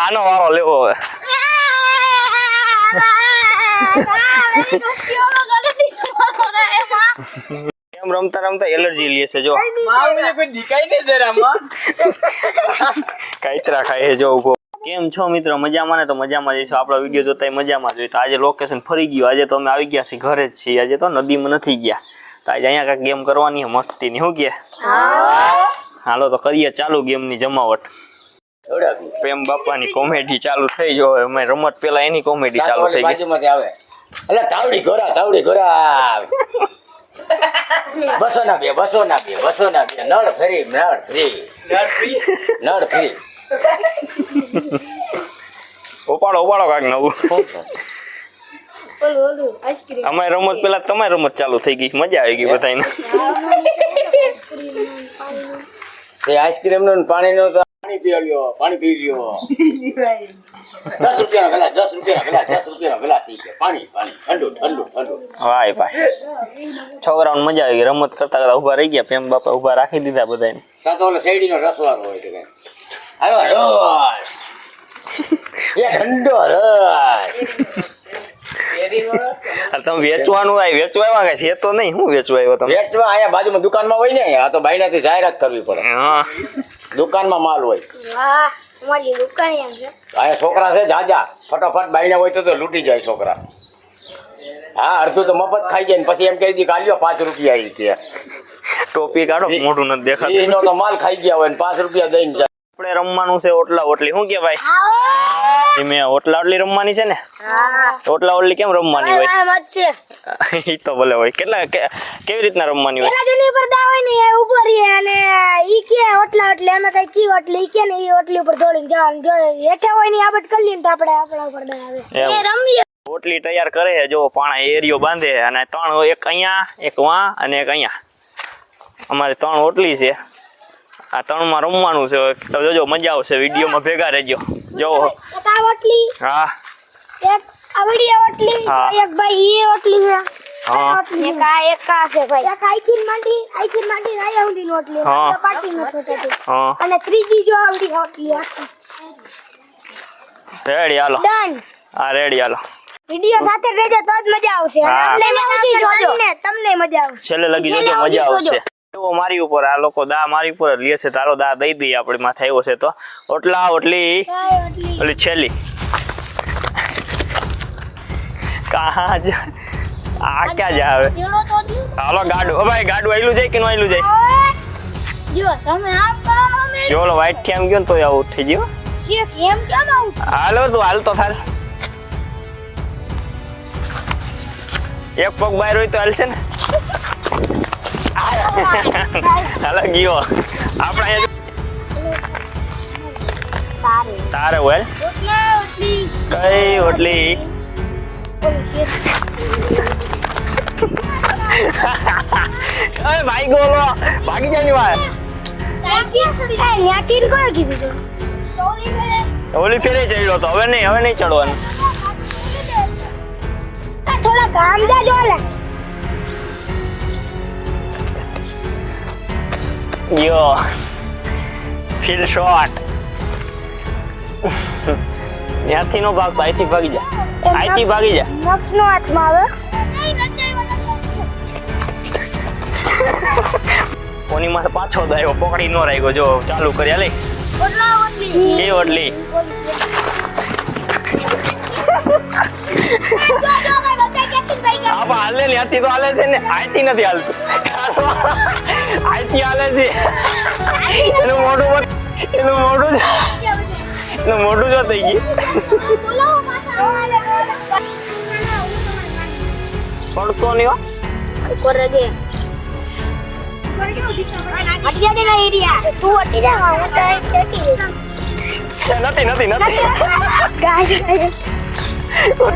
આનો વારો લેવો હવે કેમ રમતા રમતા એલર્જી લે છે જો કાઈતરા ખાય જો ઉભો કેમ છો મિત્રો મજામાં ને તો મજામાં જઈશું આપણો વિડીયો જોતા મજામાં જોઈએ તો આજે લોકેશન ફરી ગયું આજે તો અમે આવી ગયા છીએ ઘરે જ છીએ આજે તો નદીમાં નથી ગયા તો આજે અહીંયા કાંઈક ગેમ કરવાની મસ્તી ની શું કે હાલો તો કરીએ ચાલુ ગેમ ની જમાવટ પ્રેમ બાપાની કોમેડી ચાલુ થઈ જો અમે રમત પેલા એની કોમેડી ચાલુ થઈ ગઈ આવે અલા તાવડી ઘોરા બસો ના બે નળ ફરી ઉપાડો કાંઈક નવું અમારી રમત પેલા તમારી રમત ચાલુ થઈ ગઈ મજા આવી ગઈ બધાને આઈસ્ક્રીમ નો પાણી નો તો પાણી પી લ્યો 10 રૂપિયાનો ગ્લાસ પાણી ઠંડુ વાય ભાઈ છોકરાઓને મજા આવી ગઈ રમત કરતા ઉભા રહી ગયા પ્રેમ બાપા ઉભા રાખી દીધા બધાને સાતો ઓલો શેરડીનો રસવાળો હોય છે આવ્યો રસ એ ઠંડો રસ તમે વેચવાનું વેચવા કે છે તો નહીં હું વેચવા આવ્યો તમે વેચવા અહીંયા બાજુમાં દુકાનમાં હોય ને આ તો ભાઈનાથી જાહેરાત કરવી પડે દુકાનમાં માલ હોય અહીંયા છોકરા છે જાજા ફટાફટ બાયણા હોય તો લૂંટી જાય છોકરા હા અડધું તો મફત ખાઈ જાય ને પછી એમ કહી દી કાલ્યો 5 રૂપિયા આવી કે ટોપી કાઢો મોઢું નથી દેખાતું એનો તો માલ ખાઈ ગયા હોય ને 5 રૂપિયા દઈને જાય આપણે રમવાનું છે ઓટલા ઓટલી શું કે ભાઈ મેં ઓટલા ઓટલી રમવાની છે ને ઓટલા ઓટલી કેમ રમવાની હોય ઈ તો ભલે હોય કેટલા કેવી રીતના રમવાની હોય પેલા જની પર દાવાય ને ઉપર રહે અને ઈ કે ઓટલા ઓટલી અમે કઈ કી ઓટલી ઈ કે ને ઈ ઓટલી ઉપર દોડીને જવાનું જો હેઠે હોય ને આબટ કરી લે તો આપણે આપણા ઉપર દાવે એ રમીએ ઓટલી તૈયાર કરે છે જો પાણા એરિયો બાંધે અને ત્રણ એક અહીંયા એક વાં અને એક અહીંયા અમારે 3 ઓટલી છે આ 3 માં રમવાનું છે તો જોજો મજા આવશે વિડીયોમાં ભેગા રહેજો જો એક આ ઓટલી હા એક આવડી ઓટલી એક ભાઈ ઈ ઓટલી છે હા એક આ છે ભાઈ એક આઈથી માંડી આયા હુંડી ઓટલી પાર્ટી માં થતી હા અને ત્રીજી જો આવડી ઓટલી આખી રેડી હાલો ડન હા રેડી હાલો વિડિયો સાથે રહેજો તો જ મજા આવશે તમને મજા આવશે છેલ્લે લગી જોજો મજા આવશે એવો મારી ઉપર આ લોકો દા મારી ઉપર લે છે તારો દા દઈ દઈએ આપણી માથે આવ્યો છે તો ઓટલા ઓટલી ઓલી છેલ્લી કહા જા આ ક્યાં જાવે હાલો ગાડું ઓ ભાઈ ગાડું આઈલું જાય કે નો આઈલું જાય જો તમે આમ કરો નો મે જો ઓલો વાઈટ કેમ ગયો ને તો આવું થઈ ગયો શેક એમ કેમ આવું હાલો તું હાલ તો થાલ એક પગ બહાર હોય તો હાલશે ને હાલો ગયો આપણે તારે વેલ કઈ ઓટલી અરે ભાઈ ગોલો ભાગી જાની વાત ઓલી ફેરે ચડ્યો તો હવે નહીં ચડવાનું થોડા કામ જાજો લે યો ફીલ શોટ ત્યાંથી નો ભાગ અહીંથી ભાગી જા નક્ષ નો હાથમાં આવે કોની માથે પાછો દાયો પકડી નો રાખ્યો જો ચાલુ કર્યા લે કે ઓટલી આપ હાલે ને ત્યાંથી તો હાલે છે ને અહીંથી નથી હાલતું અહીંથી હાલે છે એનું મોઢું જો થઈ ગયું પડતો નહીં નથી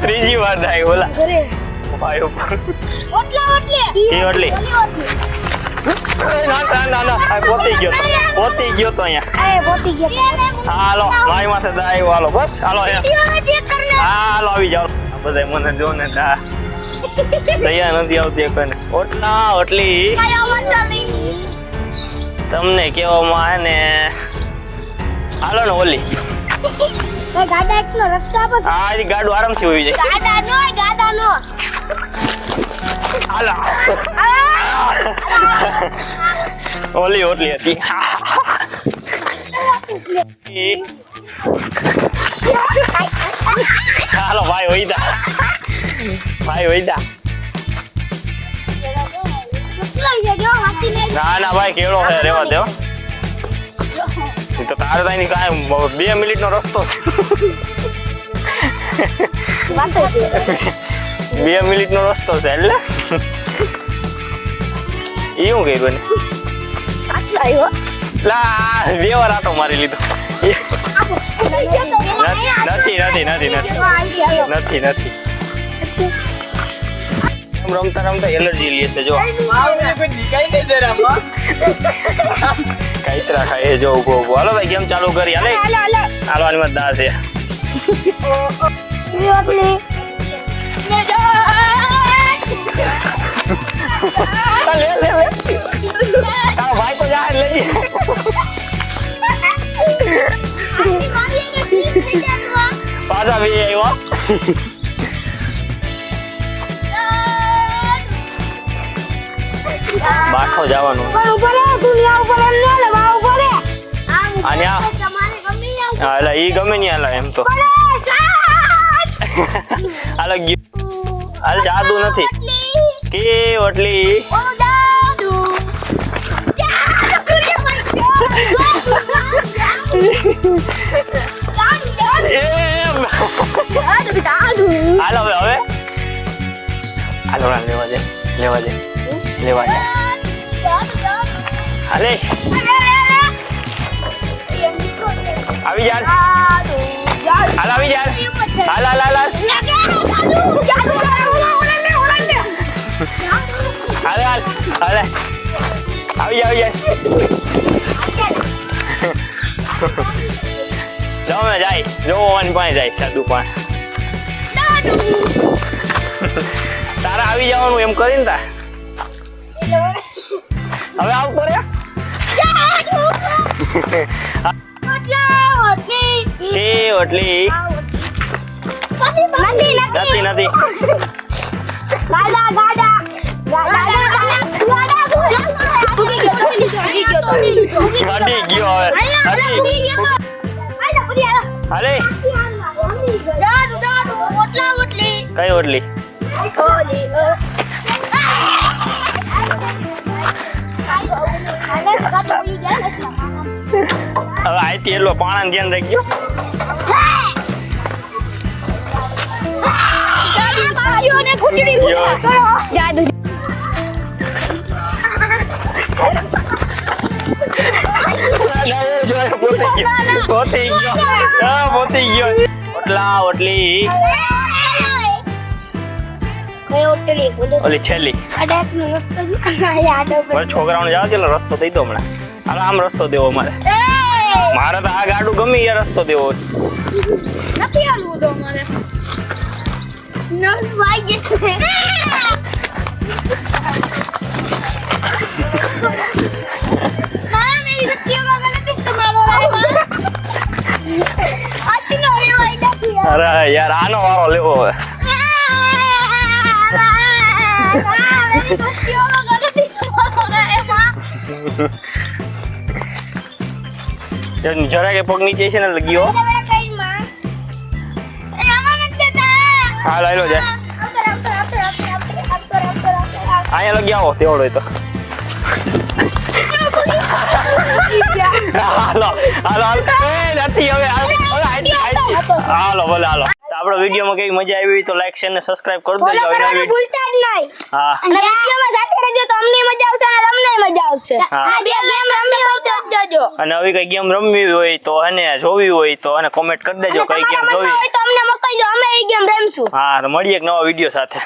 ત્રીજી વાર થાય ઓલા ભાઈ ઉપર ઓટલી ના પોતી ગયો તો અહીંયા હાલો મારી માથે આવ્યો હાલો બસ હાલો હાલો આવી જાઓ બધા મને જો ને દયા નથી આવતી કોઈને ઓટલા ઓટલી તમને કેવામાં ને હાલો ને ઓલી એ ગાડા એકનો રસ્તો આપો છો. આ ઈ ગાડું આરામથી હોઈ જાય ગાડા નો હાલો ઓલી ઓટલી હતી હાલો ભાઈ વૈદા ના ના ભાઈ કેળો છે રેવા દેવો તો તારે તાઈ કાંઈ 2 મિનિટનો રસ્તો છે 2 મિનિટનો રસ્તો છે એટલે એ શું કર્યું લા 2 વાર આટો મારી લીધો નથી રમતા એલર્જી લે છે જો કાઈતરા ખાય જો ઉભો હાલો ભાઈ ગેમ ચાલુ કરી હાલે હાલો આની મત દા છે લે તારો ભાઈ તો જા લેજે પાછા બી આવ્યો બાઠો જવાનું અને એટલે ઈ ગમે નહીં હાલ એમ તો હાલ ગયું હાલ જાદુ નથી કે ઓટલી હાલો હવે હાલો લેવા જાય હાલે આવી જા હાલ આવી જા હાલ આવી જાય જાઓ ને જાય જોવાની પાસે જાય સાદુ પણ તારા આવી જવાનું એમ કરીને તા હવે આવતો રે કે ઓટલી નથી ગાડી ગયો હવે અરે કઈ ઓટલી હવે આઈતી એટલો પાણા ધ્યાન રાખજો પોતી ગયો ઓટલી ઓલી છેલ્લી છોકરાઓને જાવ છે રસ્તો દઈ દો હમણાં હાલો આમ રસ્તો દેવો મારે તો આ ગાડું ગમે એ રસ્તો દેવો નથી આલું તો મને मेरी शक्तियों का गलत इस्तेमाल हो रहा है અરે યાર આનો વારો લેવો હવે मेरी शक्तियों का गलत इस्तेमाल हो रहा है જરા કે પગ નીચે છે ને લગીઓ હા લઈ લો જાય અહીંયા લગી આવો તેવડો તો નથી હવે હાલો ભલે હાલો આપણો વિડીયોમાં કેવી મજા આવી હોય તો લાઈક શેર ને સબસ્ક્રાઇબ કરી દેજો ભૂલતા જ નહીં હા અને વિડીયોમાં સાથે રહેજો તો અમને મજા આવશે અને તમને મજા આવશે હા. આ બે ગેમ રમી હોય તો જજો અને હવે કઈ ગેમ રમવી હોય તો અને જોવી હોય તો અને કોમેન્ટ કરી દેજો કઈ ગેમ જોવી તો અમને મોકલજો અમે એ ગેમ રમશું હા તો મળીએ એક નવા વિડીયો સાથે